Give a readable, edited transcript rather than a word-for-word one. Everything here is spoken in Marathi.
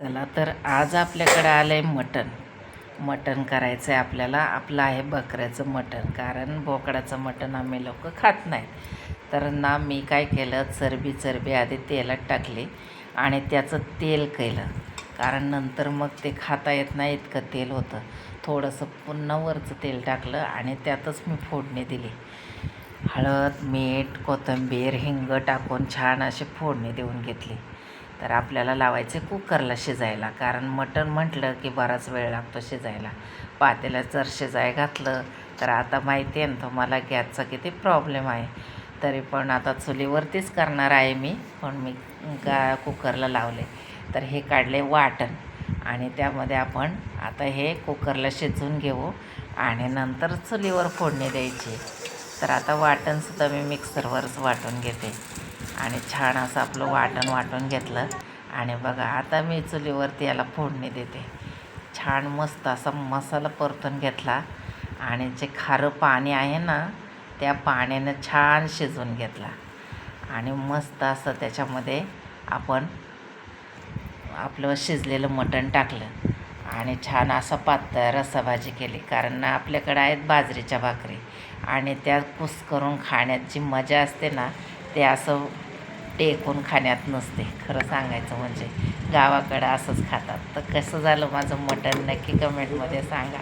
चला तर आज आपल्याकडे आलं आहे मटण करायचं आहे आपल्याला. आपलं आहे बकऱ्याचं मटण, कारण बोकडाचं मटण आम्ही लोक खात नाहीत. तर ना मी काय केलं, चरबी आधी तेलात टाकली आणि त्याचं तेल केलं, कारण नंतर मग ते खाता येत नाही इतकं तेल होतं. थोडंसं पुन्हा वरचं तेल टाकलं आणि त्यातच मी फोडणी दिली. हळद, मीठ, कोथिंबीर, हिंग टाकून छान अशी फोडणी देऊन घेतली. तर आपल्याला लावायचे कुकरला शिजायला, कारण मटण म्हटलं की बराच वेळ लागतो शिजायला. पातेल्यात जर शिजाय घातलं तर आता माहिती आहे ना तुम्हाला गॅसचा किती प्रॉब्लेम आहे. तरी पण आता चुलीवरतीच करणार आहे मी, पण मी कुकरला लावले. तर हे काढले वाटण आणि त्यामध्ये आपण आता हे कुकरला शिजवून घेऊ आणि नंतर चुलीवर फोडणी द्यायची. तर आता वाटणसुद्धा मी मिक्सरवरच वाटून घेते आणि छान असं आपलं वाटण वाटून घेतलं. आणि बघा आता मी चुलीवरती याला फोडणी देते. छान मस्त असा मसाला परतून घेतला आणि जे खारं पाणी आहे ना, त्या पाण्यानं छान शिजवून घेतला आणि मस्त असं त्याच्यामध्ये आपण आपलं शिजलेलं मटण टाकलं आणि छान असा पातळ रस्साभाजी केली. कारण आपल्याकडे आहेत बाजरीच्या भाकरी आणि त्या कुस्करून खाण्यात जी मजा असते ना, ते असं टेकून खाण्यात नसते. खरं सांगायचं म्हणजे गावाकडं असंच खातात. तर कसं झालं माझं मटण नक्की कमेंटमध्ये सांगा.